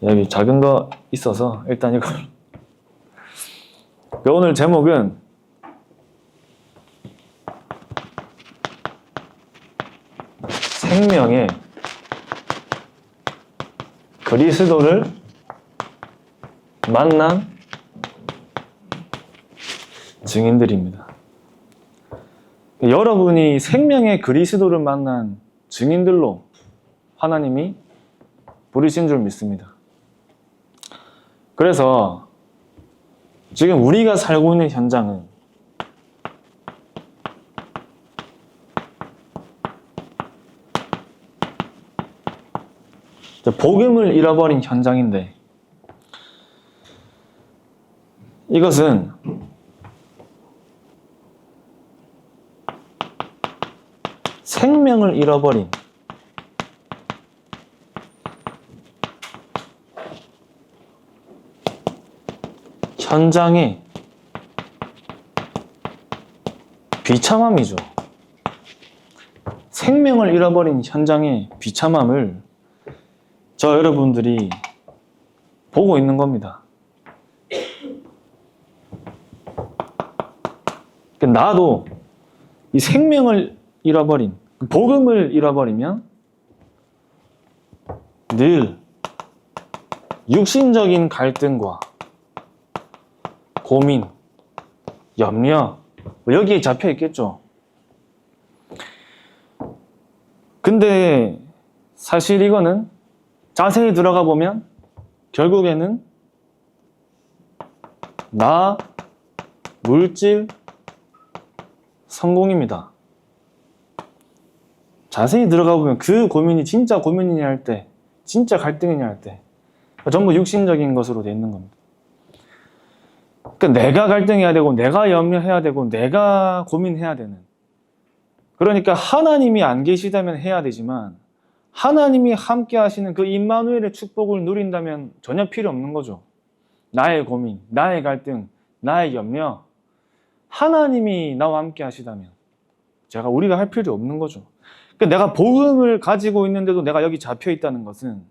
여기 작은 거 있어서 일단 이걸 오늘 제목은 생명의 그리스도를 만난 증인들입니다. 여러분이 생명의 그리스도를 만난 증인들로 하나님이 부르신 줄 믿습니다. 그래서 지금 우리가 살고 있는 현장은 복음을 잃어버린 현장인데, 이것은 생명을 잃어버린 현장의 비참함이죠. 생명을 잃어버린 현장의 비참함을 저 여러분들이 보고 있는 겁니다. 나도 이 생명을 잃어버린, 복음을 잃어버리면 늘 육신적인 갈등과 고민, 염려, 여기에 잡혀 있겠죠. 근데 사실 이거는 자세히 들어가 보면 결국에는 나, 물질, 성공입니다. 자세히 들어가 보면 그 고민이 진짜 고민이냐 할 때, 진짜 갈등이냐 할 때 전부 육신적인 것으로 되어 있는 겁니다. 그러니까 내가 갈등해야 되고, 내가 염려해야 되고, 내가 고민해야 되는. 그러니까 하나님이 안 계시다면 해야 되지만, 하나님이 함께 하시는 그 임마누엘의 축복을 누린다면 전혀 필요 없는 거죠. 나의 고민, 나의 갈등, 나의 염려, 하나님이 나와 함께 하시다면 우리가 할 필요 없는 거죠. 그러니까 내가 복음을 가지고 있는데도 내가 여기 잡혀 있다는 것은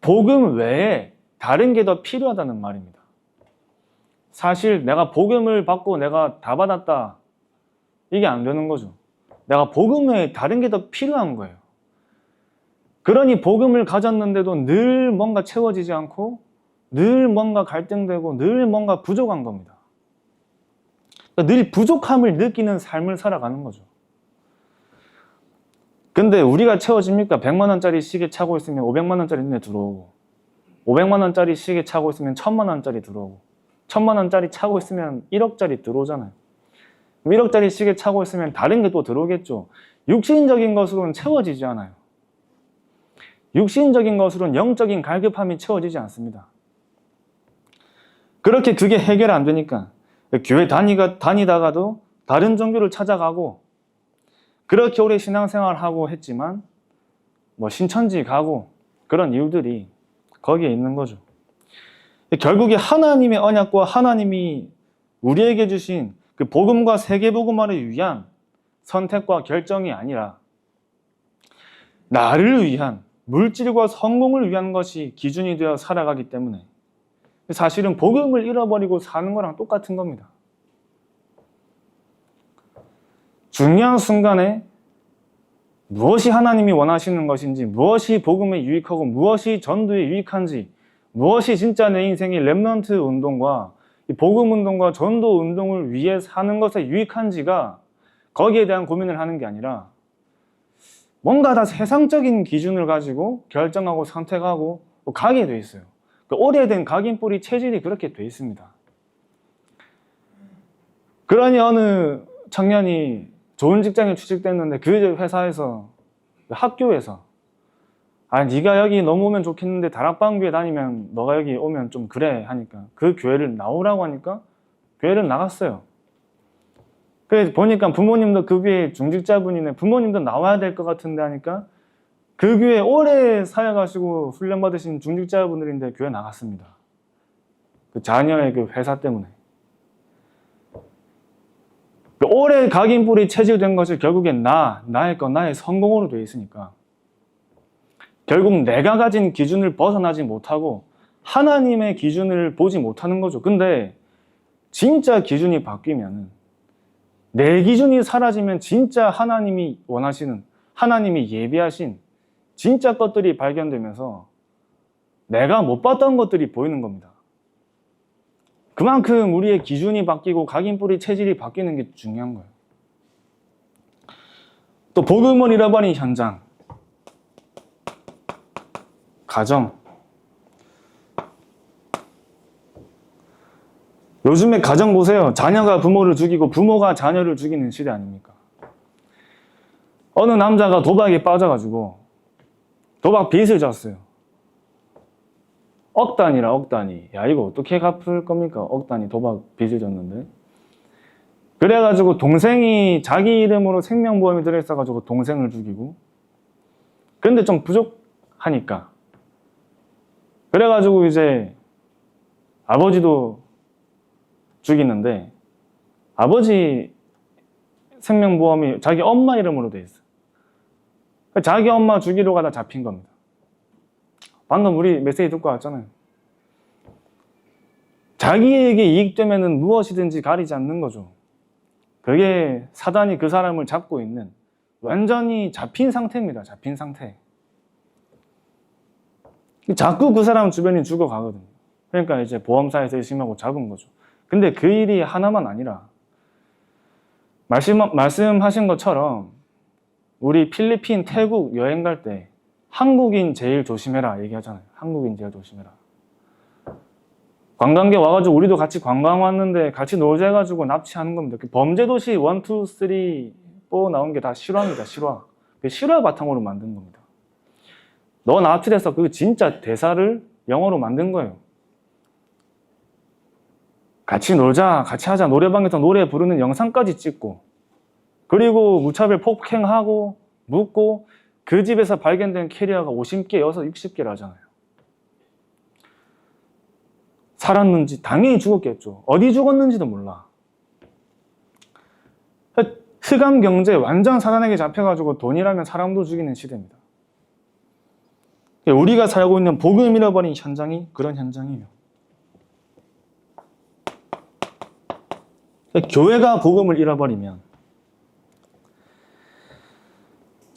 복음 외에 다른 게 더 필요하다는 말입니다. 사실 내가 복음을 받고 내가 다 받았다, 이게 안 되는 거죠. 내가 복음 외에 다른 게 더 필요한 거예요. 그러니 복음을 가졌는데도 늘 뭔가 채워지지 않고, 늘 뭔가 갈등되고, 늘 뭔가 부족한 겁니다. 그러니까 늘 부족함을 느끼는 삶을 살아가는 거죠. 근데 우리가 채워집니까? 100만 원짜리 시계 차고 있으면 500만 원짜리 눈에 들어오고, 500만 원짜리 시계 차고 있으면 1000만 원짜리 들어오고, 1000만 원짜리 차고 있으면 1억짜리 들어오잖아요. 1억짜리 시계 차고 있으면 다른 게 또 들어오겠죠. 육신적인 것으로는 채워지지 않아요. 육신적인 것으로는 영적인 갈급함이 채워지지 않습니다. 그렇게 그게 해결 안 되니까 교회 다니다가도 다른 종교를 찾아가고, 그렇게 오래 신앙생활하고 했지만 신천지 가고, 그런 이유들이 거기에 있는 거죠. 결국에 하나님의 언약과 하나님이 우리에게 주신 그 복음과 세계복음화를 위한 선택과 결정이 아니라 나를 위한, 물질과 성공을 위한 것이 기준이 되어 살아가기 때문에 사실은 복음을 잃어버리고 사는 거랑 똑같은 겁니다. 중요한 순간에 무엇이 하나님이 원하시는 것인지, 무엇이 복음에 유익하고 무엇이 전도에 유익한지, 무엇이 진짜 내 인생의 렘넌트 운동과 복음 운동과 전도 운동을 위해 사는 것에 유익한지가, 거기에 대한 고민을 하는 게 아니라 뭔가 다 세상적인 기준을 가지고 결정하고 선택하고 가게 돼 있어요. 그 오래된 각인뿌리 체질이 그렇게 돼 있습니다. 그러니 어느 청년이 좋은 직장에 취직됐는데 그 회사에서, 학교에서 네가 여기 넘어오면 좋겠는데 다락방교회 다니면 너가 여기 오면 좀 그래 하니까 그 교회를 나오라고 하니까 교회를 나갔어요. 그래서 보니까 부모님도 그 교회 중직자분이네, 부모님도 나와야 될 것 같은데 하니까 그 교회 오래 사역하시고 훈련받으신 중직자분들인데 교회 나갔습니다. 그 자녀의 그 회사 때문에. 그 오래 각인뿌리 체질된 것이 결국엔 나의 것, 나의 성공으로 되어 있으니까 결국 내가 가진 기준을 벗어나지 못하고 하나님의 기준을 보지 못하는 거죠. 근데 진짜 기준이 바뀌면은, 내 기준이 사라지면 진짜 하나님이 원하시는, 하나님이 예비하신 진짜 것들이 발견되면서 내가 못 봤던 것들이 보이는 겁니다. 그만큼 우리의 기준이 바뀌고 각인뿌리 체질이 바뀌는 게 중요한 거예요. 또 복음을 잃어버린 현장, 가정. 요즘에 가정 보세요. 자녀가 부모를 죽이고 부모가 자녀를 죽이는 시대 아닙니까? 어느 남자가 도박에 빠져가지고 도박 빚을 졌어요. 억 단위라, 억 단위. 야, 이거 어떻게 갚을 겁니까? 억 단위 도박 빚을 졌는데. 그래가지고 동생이 자기 이름으로 생명보험이 들어있어가지고 동생을 죽이고. 근데 좀 부족하니까. 그래가지고 이제 아버지도 죽이는데, 아버지 생명보험이 자기 엄마 이름으로 돼 있어. 자기 엄마 죽이러 가다 잡힌 겁니다. 방금 우리 메시지 듣고 왔잖아요. 자기에게 이익되면은 무엇이든지 가리지 않는 거죠. 그게 사단이 그 사람을 잡고 있는 완전히 잡힌 상태입니다. 잡힌 상태. 자꾸 그 사람 주변이 죽어가거든요. 그러니까 이제 보험사에서 의심하고 잡은 거죠. 근데 그 일이 하나만 아니라 말씀하신 것처럼 우리 필리핀, 태국 여행 갈 때 한국인 제일 조심해라 얘기하잖아요. 한국인 제일 조심해라. 관광객 와가지고 우리도 같이 관광 왔는데 같이 놀자 해가지고 납치하는 겁니다. 범죄도시 1, 2, 3, 4 나온 게 다 실화입니다. 실화. 실화 바탕으로 만든 겁니다. 너 납치돼서 그 진짜 대사를 영어로 만든 거예요. 같이 놀자, 같이 하자, 노래방에서 노래 부르는 영상까지 찍고, 그리고 무차별 폭행하고 묻고, 그 집에서 발견된 캐리어가 50개, 60개라잖아요. 살았는지 당연히 죽었겠죠. 어디 죽었는지도 몰라. 흑암 경제 완전 사단에게 잡혀가지고 돈이라면 사람도 죽이는 시대입니다. 우리가 살고 있는 복음 잃어버린 현장이 그런 현장이에요. 교회가 복음을 잃어버리면,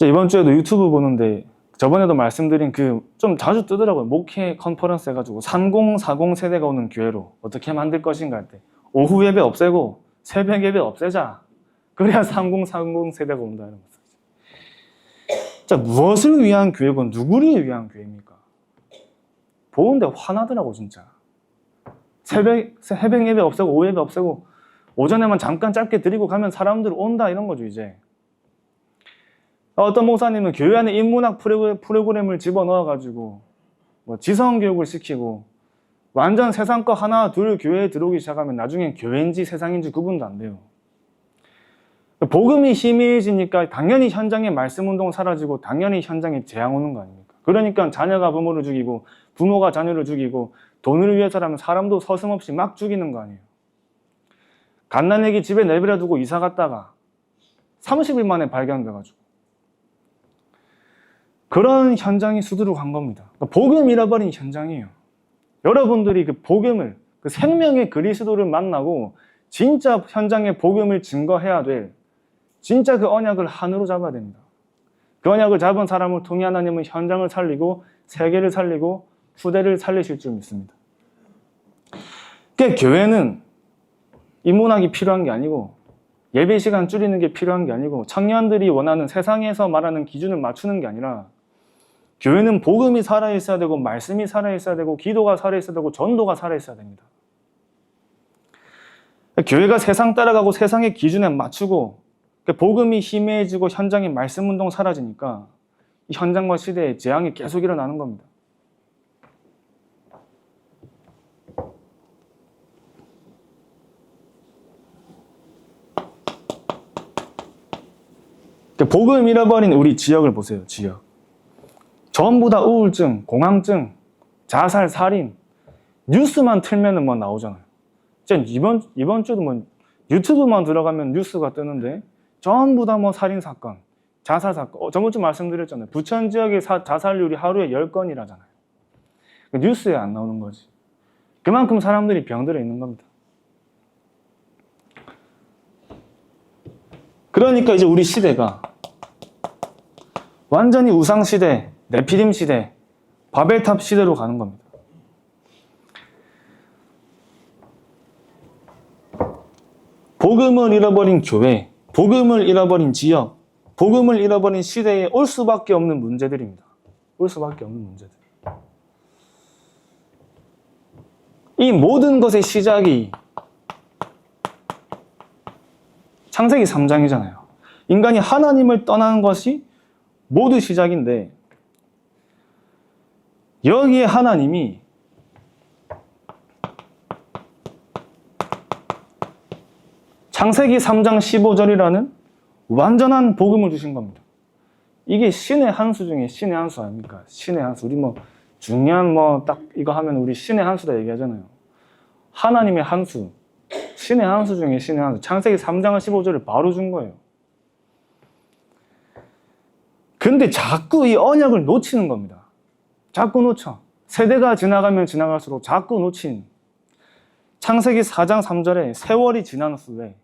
이번 주에도 유튜브 보는데 저번에도 말씀드린 좀 자주 뜨더라고요. 목회 컨퍼런스 해가지고 3040 세대가 오는 교회로 어떻게 만들 것인가 할 때 오후 예배 없애고 새벽 예배 없애자. 그래야 3040 세대가 온다 이런 거죠. 자, 무엇을 위한 교회고 누구를 위한 교회입니까? 보는데 화나더라고 진짜. 새벽 예배 없애고 오후 예배 없애고 오전에만 잠깐 짧게 드리고 가면 사람들 온다 이런 거죠 이제. 어떤 목사님은 교회 안에 인문학 프로그램을 집어넣어가지고 지성교육을 시키고 완전 세상 거 하나 둘 교회에 들어오기 시작하면 나중엔 교회인지 세상인지 구분도 안 돼요. 복음이 희미해지니까 당연히 현장에 말씀운동 사라지고 당연히 현장에 재앙 오는 거 아닙니까? 그러니까 자녀가 부모를 죽이고 부모가 자녀를 죽이고 돈을 위해서라면 사람도 서슴없이 막 죽이는 거 아니에요. 갓난애기 집에 내버려두고 이사 갔다가 30일 만에 발견돼가지고 그런 현장이 수두룩한 겁니다. 복음 잃어버린 현장이에요. 여러분들이 그 복음을, 그 생명의 그리스도를 만나고 진짜 현장에 복음을 증거해야 될 진짜 그 언약을 한으로 잡아야 됩니다. 그 언약을 잡은 사람을 통해 하나님은 현장을 살리고 세계를 살리고 후대를 살리실 줄 믿습니다. 그러니까 교회는 인문학이 필요한 게 아니고 예배 시간 줄이는 게 필요한 게 아니고 청년들이 원하는 세상에서 말하는 기준을 맞추는 게 아니라 교회는 복음이 살아있어야 되고 말씀이 살아있어야 되고 기도가 살아있어야 되고 전도가 살아있어야 됩니다. 교회가 세상 따라가고 세상의 기준에 맞추고 복음이 희미해지고 현장의 말씀운동 사라지니까 이 현장과 시대에 재앙이 계속 일어나는 겁니다. 복음 잃어버린 우리 지역을 보세요. 지역. 전부 다 우울증, 공황증, 자살, 살인 뉴스만 틀면은 나오잖아요. 이번 주도 유튜브만 들어가면 뉴스가 뜨는데 전부 다 살인 사건, 자살 사건. 저번주 말씀드렸잖아요. 부천 지역의 자살률이 하루에 10건이라잖아요. 뉴스에 안 나오는 거지. 그만큼 사람들이 병들어 있는 겁니다. 그러니까 이제 우리 시대가 완전히 우상시대, 네피림 시대, 바벨탑 시대로 가는 겁니다. 복음을 잃어버린 교회, 복음을 잃어버린 지역, 복음을 잃어버린 시대에 올 수밖에 없는 문제들입니다. 올 수밖에 없는 문제들. 이 모든 것의 시작이 창세기 3장이잖아요. 인간이 하나님을 떠나는 것이 모두 시작인데 여기에 하나님이 창세기 3장 15절이라는 완전한 복음을 주신 겁니다. 이게 신의 한 수 중에 신의 한 수 아닙니까? 신의 한 수. 우리 중요한 딱 이거 하면 우리 신의 한 수다 얘기하잖아요. 하나님의 한 수. 신의 한 수 중에 신의 한 수. 창세기 3장 15절을 바로 준 거예요. 근데 자꾸 이 언약을 놓치는 겁니다. 자꾸 놓쳐. 세대가 지나가면 지나갈수록 자꾸 놓친. 창세기 4장 3절에 세월이 지난 후에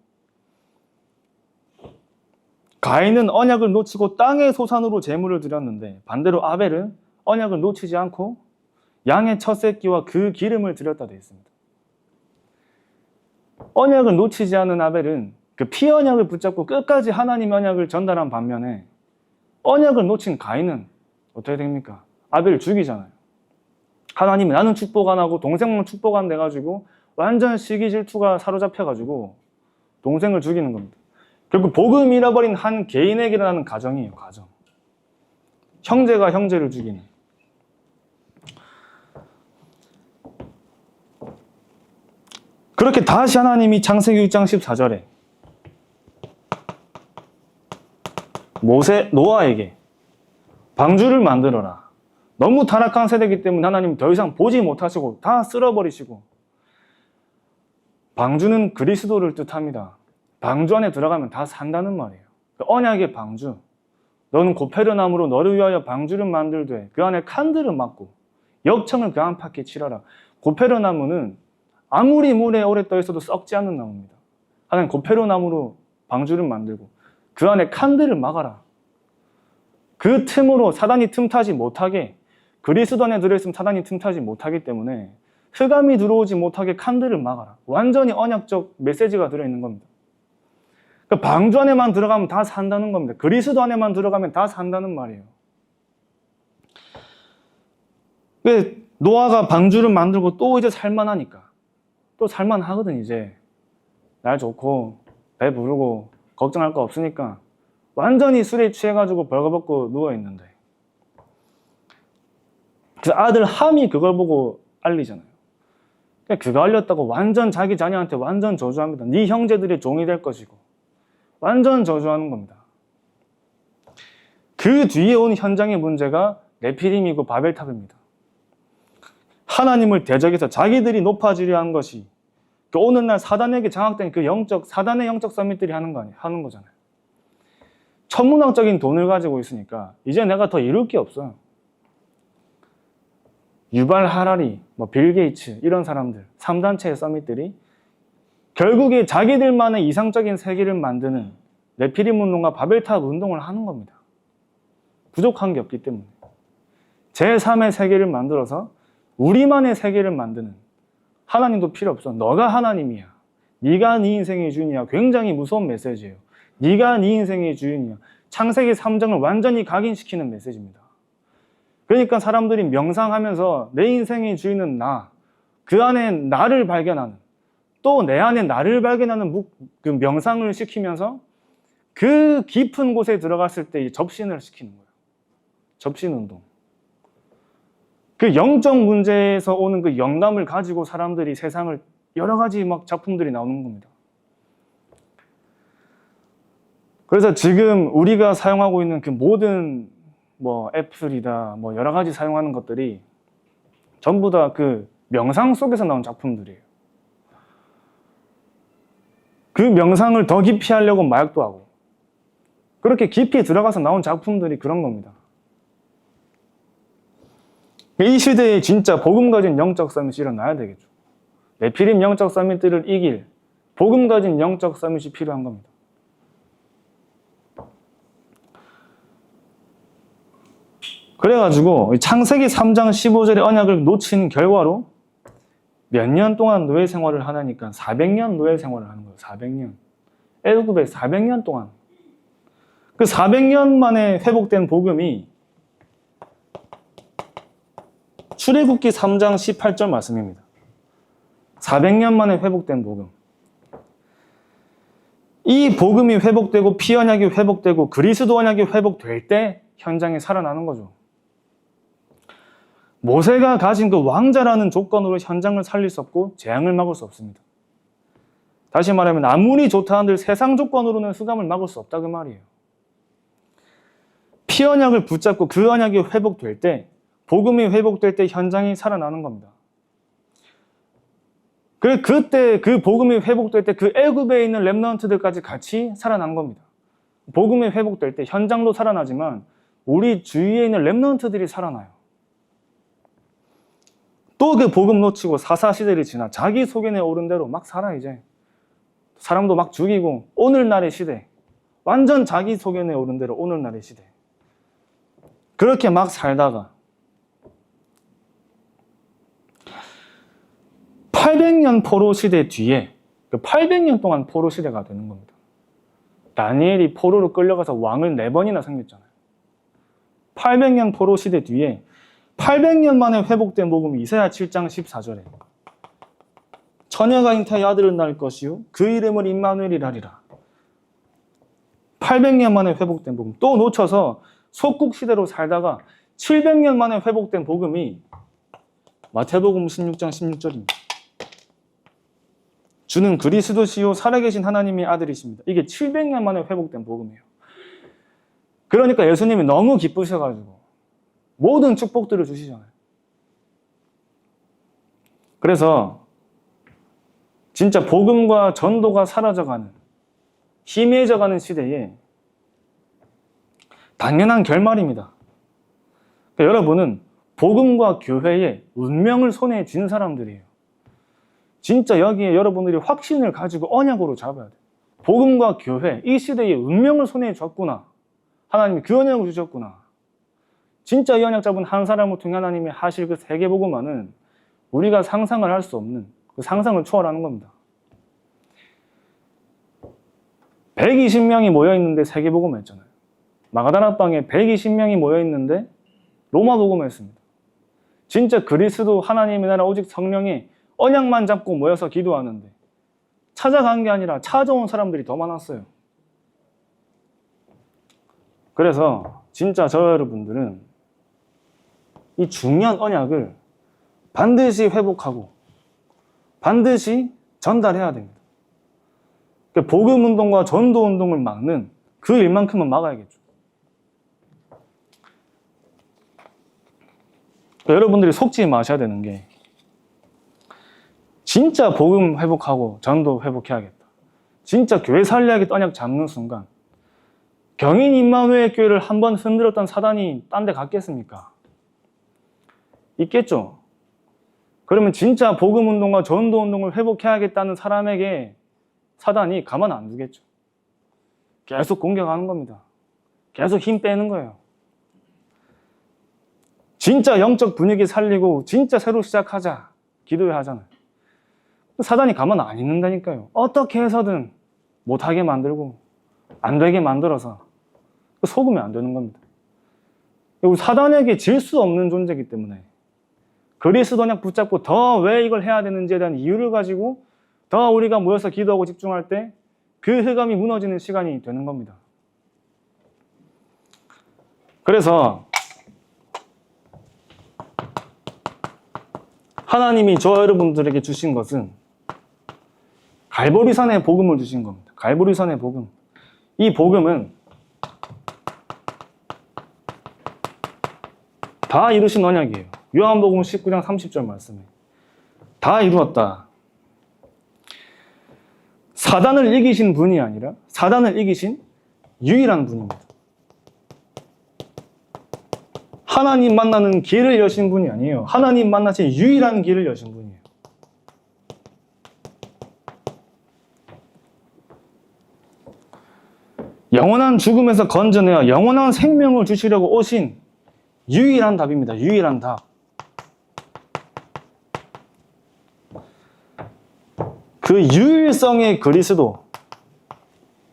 가인은 언약을 놓치고 땅의 소산으로 제물을 드렸는데 반대로 아벨은 언약을 놓치지 않고 양의 첫 새끼와 그 기름을 드렸다 되어 있습니다. 언약을 놓치지 않은 아벨은 그 피 언약을 붙잡고 끝까지 하나님의 언약을 전달한 반면에 언약을 놓친 가인은 어떻게 됩니까? 아벨을 죽이잖아요. 하나님이 나는 축복 안 하고 동생만 축복 안 돼가지고 완전 시기 질투가 사로잡혀가지고 동생을 죽이는 겁니다. 결국 복음 잃어버린 한 개인에게 일어나는 가정이에요. 가정. 형제가 형제를 죽이는. 그렇게 다시 하나님이 창세기 6장 14절에 노아에게 방주를 만들어라. 너무 타락한 세대이기 때문에 하나님 더 이상 보지 못하시고 다 쓸어버리시고. 방주는 그리스도를 뜻합니다. 방주 안에 들어가면 다 산다는 말이에요. 언약의 방주. 너는 고페르나무로 너를 위하여 방주를 만들되 그 안에 칸들을 막고 역청을 그 안팎에 칠하라. 고페르나무는 아무리 물에 오래 떠 있어도 썩지 않는 나무입니다. 하나님 고페르나무로 방주를 만들고 그 안에 칸들을 막아라. 그 틈으로 사단이 틈타지 못하게, 그리스도 안에 들어있으면 사단이 틈타지 못하기 때문에 흑암이 들어오지 못하게 칸들을 막아라. 완전히 언약적 메시지가 들어있는 겁니다. 그러니까 방주 안에만 들어가면 다 산다는 겁니다. 그리스도 안에만 들어가면 다 산다는 말이에요. 노아가 방주를 만들고 또 이제 살만하니까. 또 살만하거든 이제. 날 좋고 배 부르고 걱정할 거 없으니까 완전히 술에 취해가지고 벌거벗고 누워있는데 그 아들 함이 그걸 보고 알리잖아요. 그거 알렸다고 완전 자기 자녀한테 완전 저주합니다. 네 형제들의 종이 될 것이고 완전 저주하는 겁니다. 그 뒤에 온 현장의 문제가 네피림이고 바벨탑입니다. 하나님을 대적해서 자기들이 높아지려 한 것이 오늘날 사단에게 장악된 그 사단의 영적 서밋들이 하는 거잖아요. 천문학적인 돈을 가지고 있으니까 이제 내가 더 이룰 게 없어요. 유발 하라리, 빌 게이츠 이런 사람들, 3단체의 서밋들이 결국에 자기들만의 이상적인 세계를 만드는 네피림 운동과 바벨탑 운동을 하는 겁니다. 부족한 게 없기 때문에. 제3의 세계를 만들어서 우리만의 세계를 만드는, 하나님도 필요 없어. 너가 하나님이야. 네가 네 인생의 주인이야. 굉장히 무서운 메시지예요. 네가 네 인생의 주인이야. 창세기 3장을 완전히 각인시키는 메시지입니다. 그러니까 사람들이 명상하면서 내 인생의 주인은 나, 그 안에 나를 발견하는, 또 내 안에 나를 발견하는 그 명상을 시키면서 그 깊은 곳에 들어갔을 때 접신을 시키는 거예요. 접신 운동. 그 영적 문제에서 오는 그 영감을 가지고 사람들이 세상을 여러 가지 작품들이 나오는 겁니다. 그래서 지금 우리가 사용하고 있는 그 모든 애플이다 여러 가지 사용하는 것들이 전부 다 그 명상 속에서 나온 작품들이에요. 그 명상을 더 깊이 하려고 마약도 하고 그렇게 깊이 들어가서 나온 작품들이 그런 겁니다. 이 시대에 진짜 복음 가진 영적 서밋이 일어나야 되겠죠. 네피림 영적 서밋들을 이길 복음 가진 영적 서밋이 필요한 겁니다. 그래가지고 창세기 3장 15절의 언약을 놓친 결과로 몇 년 동안 노예 생활을 하니까 400년 노예 생활을 하는 거예요. 400년. 애굽에 400년 동안. 그 400년 만에 회복된 복음이 출애굽기 3장 18절 말씀입니다. 400년 만에 회복된 복음. 이 복음이 회복되고 피 언약이 회복되고 그리스도 언약이 회복될 때 현장에 살아나는 거죠. 모세가 가진 그 왕자라는 조건으로 현장을 살릴 수 없고 재앙을 막을 수 없습니다. 다시 말하면 아무리 좋다 한들 세상 조건으로는 흑암을 막을 수 없다 그 말이에요. 피 언약을 붙잡고 그 언약이 회복될 때, 복음이 회복될 때 현장이 살아나는 겁니다. 그때 그 복음이 회복될 때 그 애굽에 있는 렘넌트들까지 같이 살아난 겁니다. 복음이 회복될 때 현장도 살아나지만 우리 주위에 있는 렘넌트들이 살아나요. 또 그 복음 놓치고 사사시대를 지나 자기 소견에 오른 대로 막 살아 이제. 사람도 막 죽이고 오늘날의 시대. 완전 자기 소견에 오른 대로 오늘날의 시대. 그렇게 막 살다가 800년 포로 시대 뒤에 그 800년 동안 포로 시대가 되는 겁니다. 다니엘이 포로로 끌려가서 왕을 4번이나 섬겼잖아요. 800년 포로 시대 뒤에 800년 만에 회복된 복음이 이사야 7장 14절에 처녀가 잉태하여 아들을 낳을 것이요 그 이름을 임마누엘이라 하리라. 800년 만에 회복된 복음. 또 놓쳐서 속국 시대로 살다가 700년 만에 회복된 복음이 마태복음 16장 16절입니다. 주는 그리스도시요 살아계신 하나님의 아들이십니다. 이게 700년 만에 회복된 복음이에요. 그러니까 예수님이 너무 기쁘셔가지고 모든 축복들을 주시잖아요. 그래서 진짜 복음과 전도가 사라져가는, 희미해져가는 시대에 당연한 결말입니다. 그러니까 여러분은 복음과 교회의 운명을 손에 쥔 사람들이에요. 진짜 여기에 여러분들이 확신을 가지고 언약으로 잡아야 돼요. 복음과 교회, 이 시대의 운명을 손에 쥐었구나. 하나님이 그 언약을 주셨구나. 진짜 이 언약 잡은 한 사람을 통해 하나님이 하실 그 세계복음화는 우리가 상상을 할 수 없는 그 상상을 초월하는 겁니다. 120명이 모여있는데 세계복음화 했잖아요. 마가다나 방에 120명이 모여있는데 로마복음화 했습니다. 진짜 그리스도 하나님의 나라 오직 성령이 언약만 잡고 모여서 기도하는데 찾아간 게 아니라 찾아온 사람들이 더 많았어요. 그래서 진짜 저 여러분들은 이 중요한 언약을 반드시 회복하고 반드시 전달해야 됩니다. 복음 운동과 전도 운동을 막는 그 일만큼은 막아야겠죠. 여러분들이 속지 마셔야 되는 게 진짜 복음 회복하고 전도 회복해야겠다. 진짜 교회 살려야겠다 언약 잡는 순간 경인 임마누엘 교회를 한번 흔들었던 사단이 딴 데 갔겠습니까? 있겠죠. 그러면 진짜 복음 운동과 전도 운동을 회복해야겠다는 사람에게 사단이 가만 안 두겠죠. 계속 공격하는 겁니다. 계속 힘 빼는 거예요. 진짜 영적 분위기 살리고 진짜 새로 시작하자 기도해 하잖아요. 사단이 가만 안 있는다니까요. 어떻게 해서든 못하게 만들고 안 되게 만들어서 속으면 안 되는 겁니다. 우리 사단에게 질 수 없는 존재이기 때문에 그리스도 언약 붙잡고 더 왜 이걸 해야 되는지에 대한 이유를 가지고 더 우리가 모여서 기도하고 집중할 때 그 흑암이 무너지는 시간이 되는 겁니다. 그래서 하나님이 저 여러분들에게 주신 것은 갈보리산의 복음을 주신 겁니다. 갈보리산의 복음. 이 복음은 다 이루신 언약이에요. 요한복음 19장 30절 말씀에 다 이루었다. 사단을 이기신 분이 아니라 사단을 이기신 유일한 분입니다. 하나님 만나는 길을 여신 분이 아니에요. 하나님 만나신 유일한 길을 여신 분이에요. 영원한 죽음에서 건져내어 영원한 생명을 주시려고 오신 유일한 답입니다. 유일한 답. 그 유일성의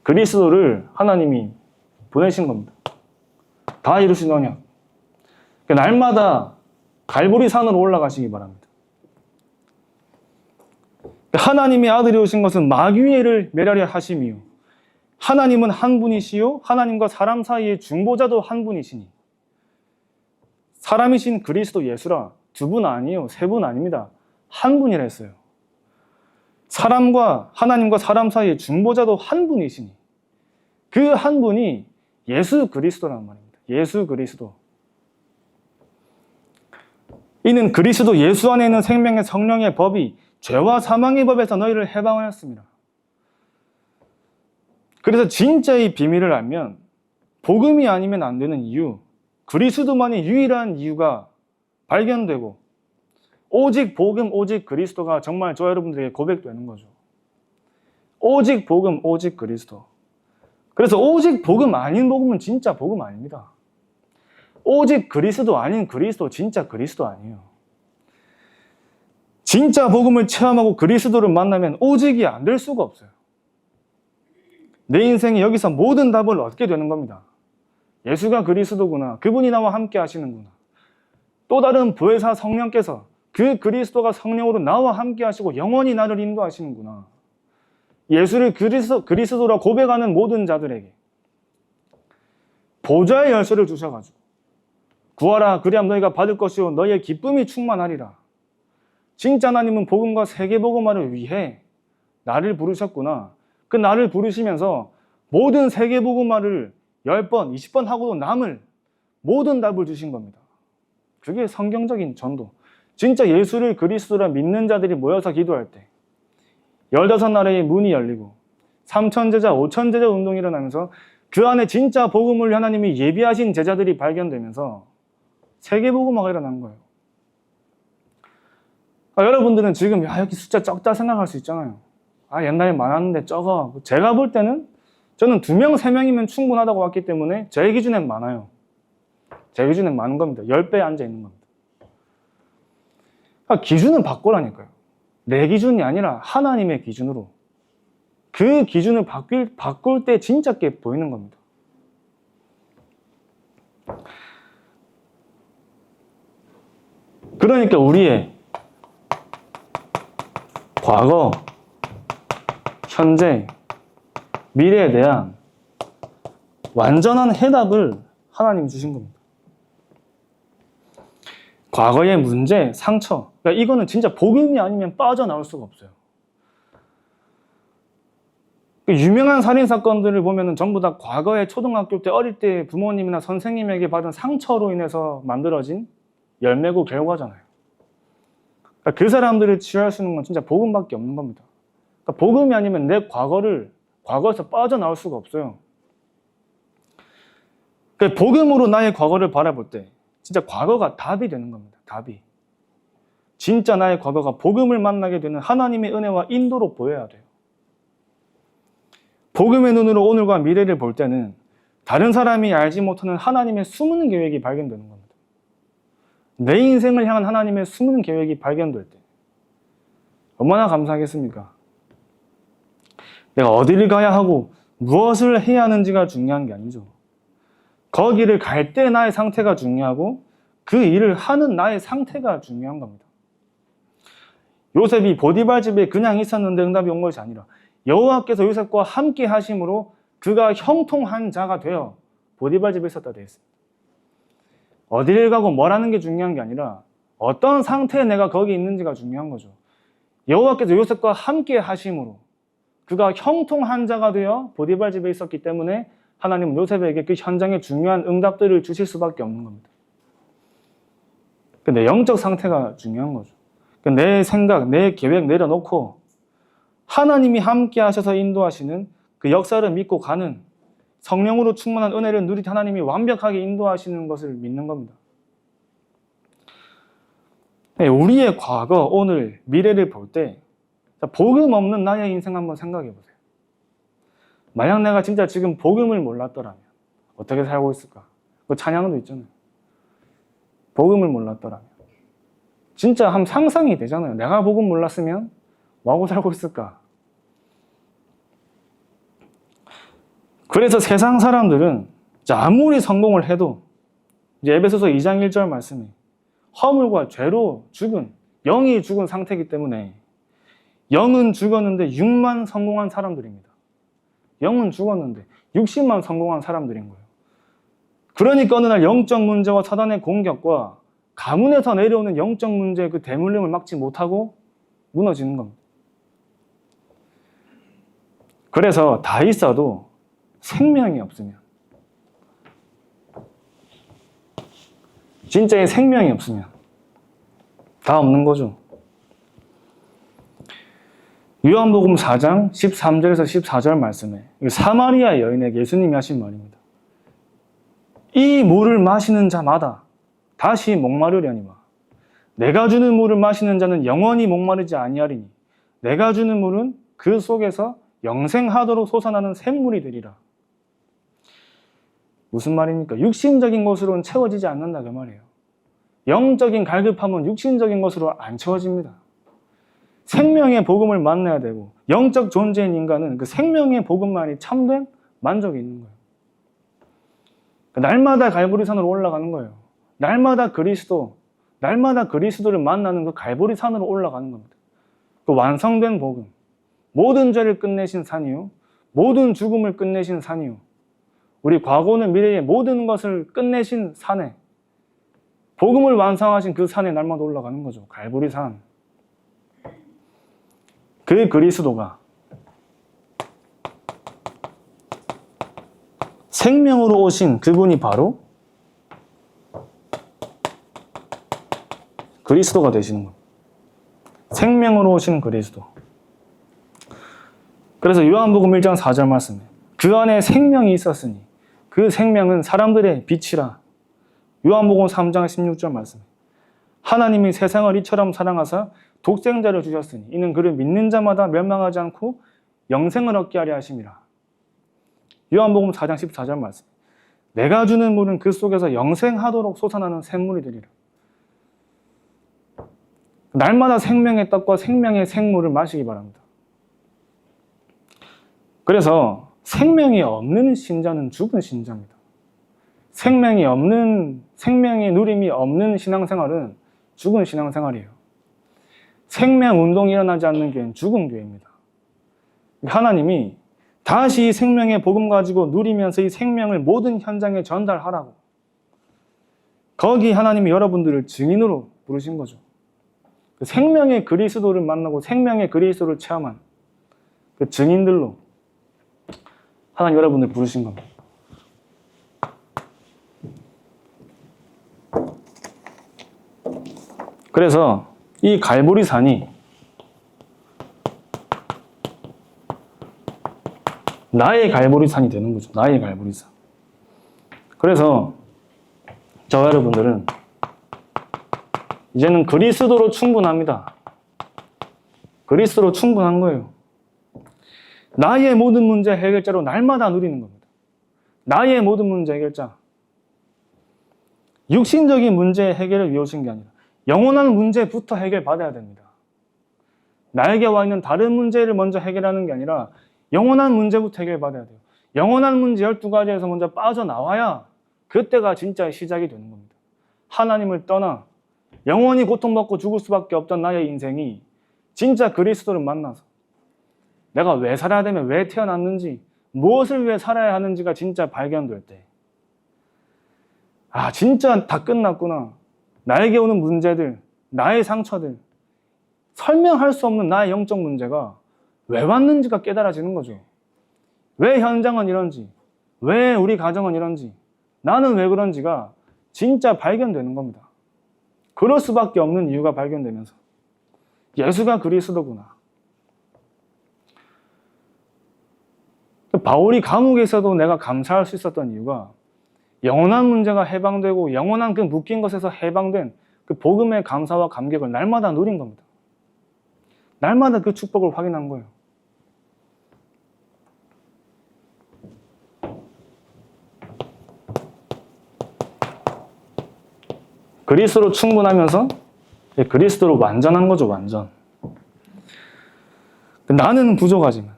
그리스도를 하나님이 보내신 겁니다. 다 이루신 언약. 날마다 갈보리 산으로 올라가시기 바랍니다. 하나님의 아들이 오신 것은 마귀를 멸하려 하심이요. 하나님은 한 분이시요. 하나님과 사람 사이의 중보자도 한 분이시니. 사람이신 그리스도 예수라. 두 분 아니에요. 세 분 아닙니다. 한 분이라 했어요. 하나님과 사람 사이의 중보자도 한 분이시니. 그 한 분이 예수 그리스도란 말입니다. 예수 그리스도. 이는 그리스도 예수 안에 있는 생명의 성령의 법이 죄와 사망의 법에서 너희를 해방하였습니다. 그래서 진짜 이 비밀을 알면 복음이 아니면 안 되는 이유, 그리스도만이 유일한 이유가 발견되고 오직 복음, 오직 그리스도가 정말 저 여러분들에게 고백되는 거죠. 오직 복음, 오직 그리스도. 그래서 오직 복음 아닌 복음은 진짜 복음 아닙니다. 오직 그리스도 아닌 그리스도 진짜 그리스도 아니에요. 진짜 복음을 체험하고 그리스도를 만나면 오직이 안 될 수가 없어요. 내 인생에 여기서 모든 답을 얻게 되는 겁니다. 예수가 그리스도구나. 그분이 나와 함께 하시는구나. 또 다른 보혜사 성령께서 그 그리스도가 성령으로 나와 함께 하시고 영원히 나를 인도하시는구나. 예수를 그리스도라 고백하는 모든 자들에게 보좌의 열쇠를 주셔가지고 구하라 그리함 너희가 받을 것이요 너희의 기쁨이 충만하리라. 진짜 하나님은 복음과 세계복음화를 위해 나를 부르셨구나. 그 나를 부르시면서 모든 세계복음화를 10번, 20번 하고도 남을 모든 답을 주신 겁니다. 그게 성경적인 전도. 진짜 예수를 그리스도라 믿는 자들이 모여서 기도할 때 15나라의 문이 열리고 3,000제자, 5,000제자 운동이 일어나면서 그 안에 진짜 복음을 하나님이 예비하신 제자들이 발견되면서 세계복음화가 일어난 거예요. 여러분들은 지금 여기 숫자 적다 생각할 수 있잖아요. 옛날에 많았는데 적어. 제가 볼 때는 저는 2명, 3명이면 충분하다고 왔기 때문에 제 기준엔 많아요. 제 기준엔 많은 겁니다. 10배에 앉아 있는 겁니다. 기준을 바꾸라니까요. 내 기준이 아니라 하나님의 기준으로. 그 기준을 바꿀 때 진짜 게 보이는 겁니다. 그러니까 우리의 과거, 현재, 미래에 대한 완전한 해답을 하나님이 주신 겁니다. 과거의 문제, 상처, 그러니까 이거는 진짜 복음이 아니면 빠져나올 수가 없어요. 유명한 살인사건들을 보면 전부 다 과거에 초등학교 때 어릴 때 부모님이나 선생님에게 받은 상처로 인해서 만들어진 열매고 결과잖아요. 그러니까 그 사람들을 치유할 수 있는 건 진짜 복음밖에 없는 겁니다. 그러니까 복음이 아니면 내 과거에서 빠져나올 수가 없어요. 그러니까 복음으로 나의 과거를 바라볼 때 진짜 과거가 답이 되는 겁니다. 답이. 진짜 나의 과거가 복음을 만나게 되는 하나님의 은혜와 인도로 보여야 돼요. 복음의 눈으로 오늘과 미래를 볼 때는 다른 사람이 알지 못하는 하나님의 숨은 계획이 발견되는 겁니다. 내 인생을 향한 하나님의 숨은 계획이 발견될 때 얼마나 감사하겠습니까? 내가 어디를 가야 하고 무엇을 해야 하는지가 중요한 게 아니죠. 거기를 갈 때 나의 상태가 중요하고 그 일을 하는 나의 상태가 중요한 겁니다. 요셉이 보디발 집에 그냥 있었는데 응답이 온 것이 아니라 여호와께서 요셉과 함께 하심으로 그가 형통한 자가 되어 보디발 집에 있었다 되어 있습니다. 어디를 가고 뭘 하는 게 중요한 게 아니라 어떤 상태에 내가 거기 있는지가 중요한 거죠. 여호와께서 요셉과 함께 하심으로 그가 형통한 자가 되어 보디발 집에 있었기 때문에 하나님은 요셉에게 그 현장에 중요한 응답들을 주실 수밖에 없는 겁니다. 내 영적 상태가 중요한 거죠. 내 생각, 내 계획 내려놓고 하나님이 함께 하셔서 인도하시는 그 역사를 믿고 가는 성령으로 충만한 은혜를 누릴 때 하나님이 완벽하게 인도하시는 것을 믿는 겁니다. 네, 우리의 과거, 오늘, 미래를 볼 때 복음 없는 나의 인생 한번 생각해 보세요. 만약 내가 진짜 지금 복음을 몰랐더라면 어떻게 살고 있을까? 그 찬양도 있잖아요. 복음을 몰랐더라면 진짜 한 상상이 되잖아요. 내가 복음 몰랐으면 뭐하고 살고 있을까? 그래서 세상 사람들은 아무리 성공을 해도 이제 에베소서 2장 1절 말씀이 허물과 죄로 죽은, 영이 죽은 상태이기 때문에 영은 죽었는데 육만 성공한 사람들입니다. 영은 죽었는데 육신만 성공한 사람들인 거예요. 그러니까 어느 날 영적 문제와 사단의 공격과 가문에서 내려오는 영적 문제의 그 대물림을 막지 못하고 무너지는 겁니다. 그래서 다 있어도 생명이 없으면, 진짜의 생명이 없으면 다 없는 거죠. 요한복음 4장 13절에서 14절 말씀에 사마리아 여인에게 예수님이 하신 말입니다. 이 물을 마시는 자마다 다시 목마르려니와 내가 주는 물을 마시는 자는 영원히 목마르지 아니하리니 내가 주는 물은 그 속에서 영생하도록 솟아나는 샘물이 되리라. 무슨 말입니까? 육신적인 것으로는 채워지지 않는다 그 말이에요. 영적인 갈급함은 육신적인 것으로 안 채워집니다. 생명의 복음을 만나야 되고 영적 존재인 인간은 그 생명의 복음만이 참된 만족이 있는 거예요. 날마다 갈보리산으로 올라가는 거예요. 날마다 그리스도를 만나는 그 갈보리산으로 올라가는 겁니다. 그 완성된 복음, 모든 죄를 끝내신 산이요, 모든 죽음을 끝내신 산이요, 우리 과거는 미래의 모든 것을 끝내신 산에, 복음을 완성하신 그 산에 날마다 올라가는 거죠. 갈보리산. 그 그리스도가 생명으로 오신 그분이 바로 그리스도가 되시는 겁니다. 생명으로 오신 그리스도. 그래서 요한복음 1장 4절 말씀에 그 안에 생명이 있었으니 그 생명은 사람들의 빛이라. 요한복음 3장 16절 말씀에 하나님이 세상을 이처럼 사랑하사 독생자를 주셨으니 이는 그를 믿는 자마다 멸망하지 않고 영생을 얻게 하려 하심이라. 요한복음 4장 14절 말씀. 내가 주는 물은 그 속에서 영생하도록 솟아나는 샘물이 되리라. 날마다 생명의 떡과 생명의 생물을 마시기 바랍니다. 그래서 생명이 없는 신자는 죽은 신자입니다. 생명의 누림이 없는 신앙생활은 죽은 신앙생활이에요. 생명 운동이 일어나지 않는 교회는 죽은 교회입니다. 하나님이 다시 이 생명의 복음 가지고 누리면서 이 생명을 모든 현장에 전달하라고. 거기 하나님이 여러분들을 증인으로 부르신 거죠. 그 생명의 그리스도를 만나고 생명의 그리스도를 체험한 그 증인들로 하나님 여러분을 부르신 겁니다. 그래서 이 갈보리산이 나의 갈보리산이 되는 거죠. 나의 갈보리산. 그래서 저 여러분들은 이제는 그리스도로 충분합니다. 그리스도로 충분한 거예요. 나의 모든 문제 해결자로 날마다 누리는 겁니다. 나의 모든 문제 해결자. 육신적인 문제 해결을 위해 오신 게 아니라 영원한 문제부터 해결받아야 됩니다. 나에게 와 있는 다른 문제를 먼저 해결하는 게 아니라 영원한 문제부터 해결받아야 돼요. 영원한 문제 12가지에서 먼저 빠져나와야 그때가 진짜 시작이 되는 겁니다. 하나님을 떠나 영원히 고통받고 죽을 수밖에 없던 나의 인생이 진짜 그리스도를 만나서 내가 왜 살아야 되며 왜 태어났는지, 무엇을 위해 살아야 하는지가 진짜 발견될 때, 아, 진짜 다 끝났구나. 나에게 오는 문제들, 나의 상처들, 설명할 수 없는 나의 영적 문제가 왜 왔는지가 깨달아지는 거죠. 왜 현장은 이런지, 왜 우리 가정은 이런지, 나는 왜 그런지가 진짜 발견되는 겁니다. 그럴 수밖에 없는 이유가 발견되면서 예수가 그리스도구나. 바울이 감옥에서도 내가 감사할 수 있었던 이유가 영원한 문제가 해방되고 영원한 그 묶인 것에서 해방된 그 복음의 감사와 감격을 날마다 누린 겁니다. 날마다 그 축복을 확인한 거예요. 그리스도로 충분하면서 그리스도로 완전한 거죠, 완전. 나는 부족하지만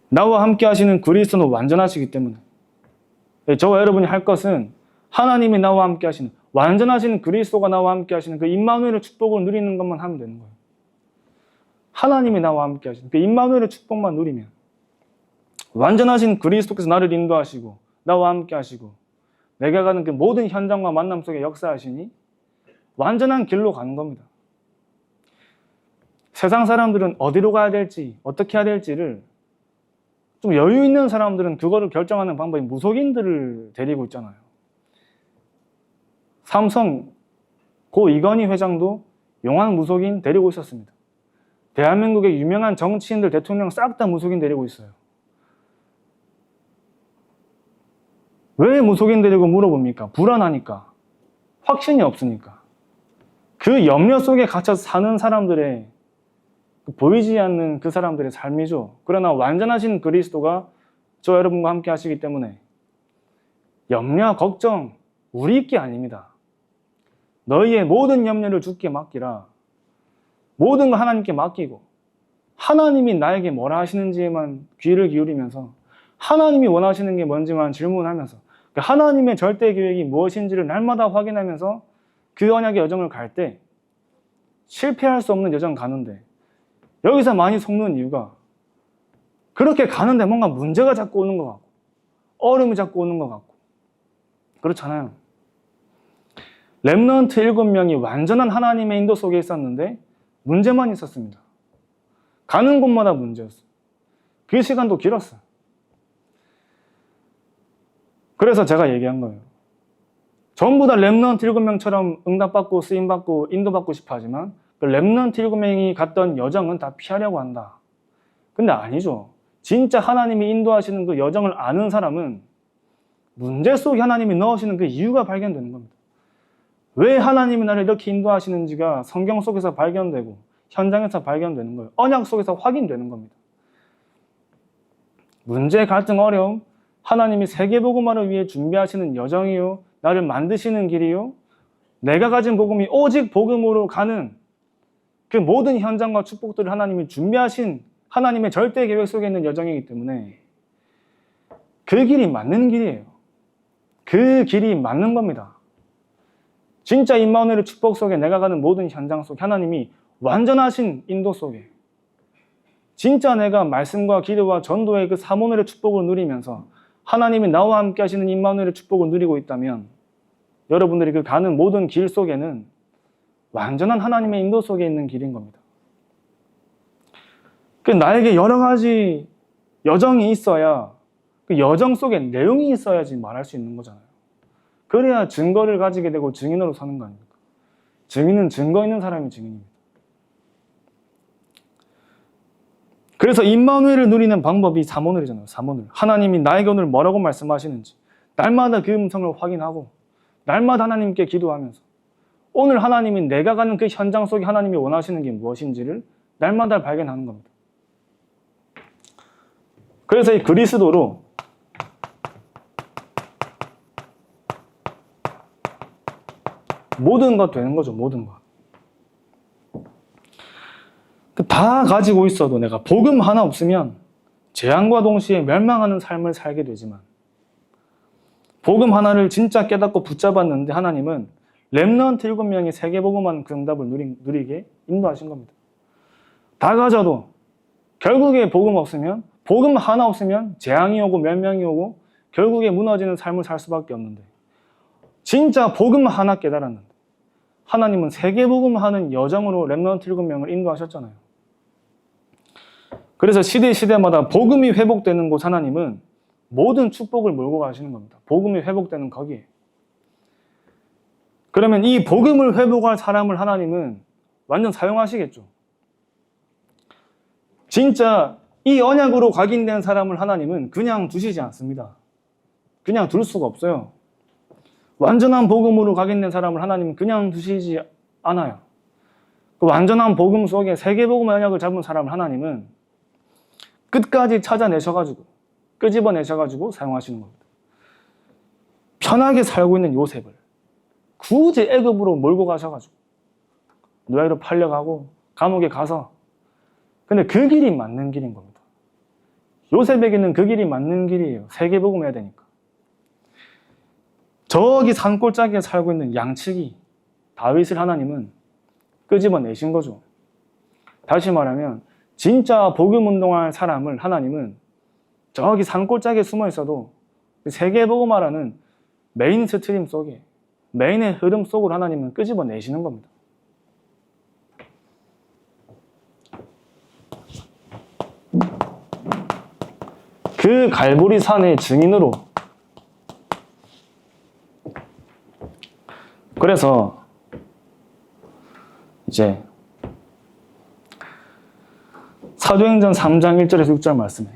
나와 함께 하시는 그리스도는 완전하시기 때문에 저와 여러분이 할 것은 하나님이 나와 함께 하시는 완전하신 그리스도가 나와 함께 하시는 그 임마누엘의 축복을 누리는 것만 하면 되는 거예요. 하나님이 나와 함께 하시는 그 임마누엘의 축복만 누리면 완전하신 그리스도께서 나를 인도하시고 나와 함께 하시고 내가 가는 그 모든 현장과 만남 속에 역사하시니 완전한 길로 가는 겁니다. 세상 사람들은 어디로 가야 될지 어떻게 해야 될지를 좀 여유 있는 사람들은 그거를 결정하는 방법이 무속인들을 데리고 있잖아요. 삼성 고 이건희 회장도 용한 무속인 데리고 있었습니다. 대한민국의 유명한 정치인들, 대통령 싹 다 무속인 데리고 있어요. 왜 무속인 데리고 물어봅니까? 불안하니까. 확신이 없으니까. 그 염려 속에 갇혀서 사는 사람들의 보이지 않는 그 사람들의 삶이죠. 그러나 완전하신 그리스도가 저 여러분과 함께 하시기 때문에 염려, 걱정 우리 게 아닙니다. 너희의 모든 염려를 주께 맡기라. 모든 거 하나님께 맡기고 하나님이 나에게 뭐라 하시는지에만 귀를 기울이면서 하나님이 원하시는 게 뭔지만 질문하면서 하나님의 절대 계획이 무엇인지를 날마다 확인하면서 그 언약의 여정을 갈 때 실패할 수 없는 여정 가는데 여기서 많이 속는 이유가 그렇게 가는데 뭔가 문제가 자꾸 오는 것 같고 어려움이 자꾸 오는 것 같고 그렇잖아요. 렘넌트 7명이 완전한 하나님의 인도 속에 있었는데 문제만 있었습니다. 가는 곳마다 문제였어요. 그 시간도 길었어요. 그래서 제가 얘기한 거예요. 전부 다 렘넌트 7명처럼 응답받고 쓰임받고 인도받고 싶어 하지만 그 렘넌트 7명이 갔던 여정은 다 피하려고 한다. 근데 아니죠. 진짜 하나님이 인도하시는 그 여정을 아는 사람은 문제 속에 하나님이 넣으시는 그 이유가 발견되는 겁니다. 왜 하나님이 나를 이렇게 인도하시는지가 성경 속에서 발견되고 현장에서 발견되는 거예요. 언약 속에서 확인되는 겁니다. 문제, 갈등, 어려움, 하나님이 세계복음화를 위해 준비하시는 여정이요, 나를 만드시는 길이요, 내가 가진 복음이 오직 복음으로 가는 그 모든 현장과 축복들을 하나님이 준비하신 하나님의 절대 계획 속에 있는 여정이기 때문에 그 길이 맞는 길이에요. 그 길이 맞는 겁니다. 진짜 임마누엘의 축복 속에 내가 가는 모든 현장 속에 하나님이 완전하신 인도 속에 진짜 내가 말씀과 기도와 전도의 그 사모늘의 축복을 누리면서 하나님이 나와 함께 하시는 임마누엘의 축복을 누리고 있다면 여러분들이 그 가는 모든 길 속에는 완전한 하나님의 인도 속에 있는 길인 겁니다. 그 나에게 여러 가지 여정이 있어야 그 여정 속에 내용이 있어야지 말할 수 있는 거잖아요. 그래야 증거를 가지게 되고 증인으로 서는 거 아닙니까? 증인은 증거 있는 사람이 증인입니다. 그래서 임마누엘을 누리는 방법이 사모늘이잖아요. 사모늘. 하나님이 나에게 오늘 뭐라고 말씀하시는지 날마다 그 음성을 확인하고 날마다 하나님께 기도하면서 오늘 하나님이 내가 가는 그 현장 속에 하나님이 원하시는 게 무엇인지를 날마다 발견하는 겁니다. 그래서 이 그리스도로 모든 것 되는 거죠. 모든 것. 다 가지고 있어도 내가 복음 하나 없으면 재앙과 동시에 멸망하는 삶을 살게 되지만 복음 하나를 진짜 깨닫고 붙잡았는데 하나님은 렘넌트 7명이 세계복음만 그 응답을 누리게 인도하신 겁니다. 다 가져도 결국에 복음 없으면 복음 하나 없으면 재앙이 오고 멸망이 오고 결국에 무너지는 삶을 살 수밖에 없는데 진짜 복음 하나 깨달았는데 하나님은 세계복음 하는 여정으로 렘넌트 7명을 인도하셨잖아요. 그래서 시대마다 복음이 회복되는 곳 하나님은 모든 축복을 몰고 가시는 겁니다. 복음이 회복되는 거기에. 그러면 이 복음을 회복할 사람을 하나님은 완전 사용하시겠죠. 진짜 이 언약으로 각인된 사람을 하나님은 그냥 두시지 않습니다. 그냥 둘 수가 없어요. 완전한 복음으로 각인된 사람을 하나님은 그냥 두시지 않아요. 그 완전한 복음 속에 세계복음의 언약을 잡은 사람을 하나님은 끝까지 찾아내셔가지고 끄집어내셔가지고 사용하시는 겁니다. 편하게 살고 있는 요셉을 굳이 애굽으로 몰고 가셔가지고 노예로 팔려가고 감옥에 가서 근데 그 길이 맞는 길인 겁니다. 요셉에게는 그 길이 맞는 길이에요. 세계복음 해야 되니까. 저기 산골짜기에 살고 있는 양치기 다윗을 하나님은 끄집어내신 거죠. 다시 말하면 진짜 복음 운동할 사람을 하나님은 저기 산골짜기에 숨어 있어도 세계복음화라는 메인 스트림 속에 메인의 흐름 속으로 하나님은 끄집어내시는 겁니다. 그 갈보리 산의 증인으로 그래서 이제 사도행전 3장 1절에서 6절 말씀에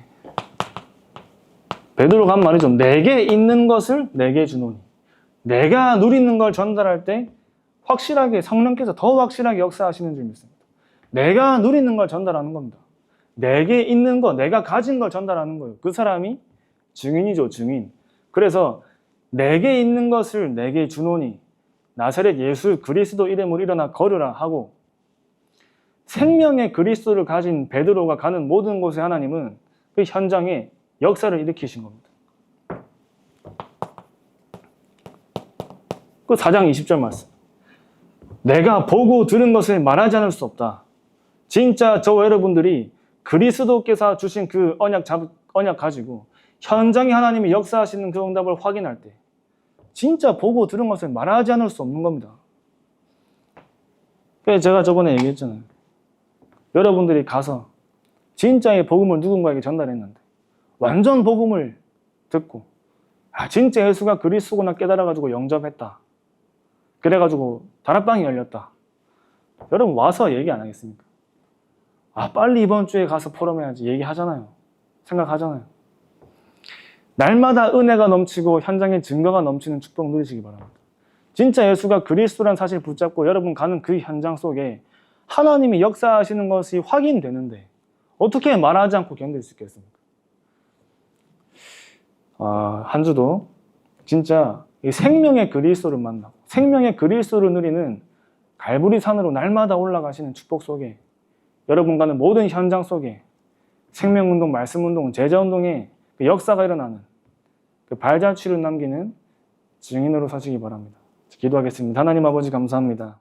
베드로가 한 말이죠. 내게 있는 것을 내게 주노니 내가 누리는 걸 전달할 때 확실하게 성령께서 더 확실하게 역사하시는 줄 믿습니다. 내가 누리는 걸 전달하는 겁니다. 내게 있는 거, 내가 가진 걸 전달하는 거예요. 그 사람이 증인이죠, 증인. 그래서 내게 있는 것을 내게 주노니 나사렛 예수 그리스도 이름으로 일어나 걸으라 하고 생명의 그리스도를 가진 베드로가 가는 모든 곳에 하나님은 그 현장에 역사를 일으키신 겁니다. 그 4장 20절 말씀. 내가 보고 들은 것을 말하지 않을 수 없다. 진짜 저와 여러분들이 그리스도께서 주신 그 언약 가지고 현장에 하나님이 역사하시는 그 응답을 확인할 때 진짜 보고 들은 것을 말하지 않을 수 없는 겁니다. 그래서 제가 저번에 얘기했잖아요. 여러분들이 가서 진짜의 복음을 누군가에게 전달했는데 완전 복음을 듣고 진짜 예수가 그리스도구나 깨달아가지고 영접했다. 그래가지고 다락방이 열렸다. 여러분 와서 얘기 안 하겠습니까? 빨리 이번 주에 가서 포럼해야지 얘기하잖아요. 생각하잖아요. 날마다 은혜가 넘치고 현장에 증거가 넘치는 축복 누리시기 바랍니다. 진짜 예수가 그리스도란 사실 붙잡고 여러분 가는 그 현장 속에 하나님이 역사하시는 것이 확인되는데 어떻게 말하지 않고 견딜 수 있겠습니까? 한 주도 진짜 이 생명의 그리스도를 만나고 생명의 그리스도를 누리는 갈보리 산으로 날마다 올라가시는 축복 속에 여러분 가는 모든 현장 속에 생명운동, 말씀운동, 제자운동의 그 역사가 일어나는 그 발자취를 남기는 증인으로 서시기 바랍니다. 기도하겠습니다. 하나님 아버지 감사합니다.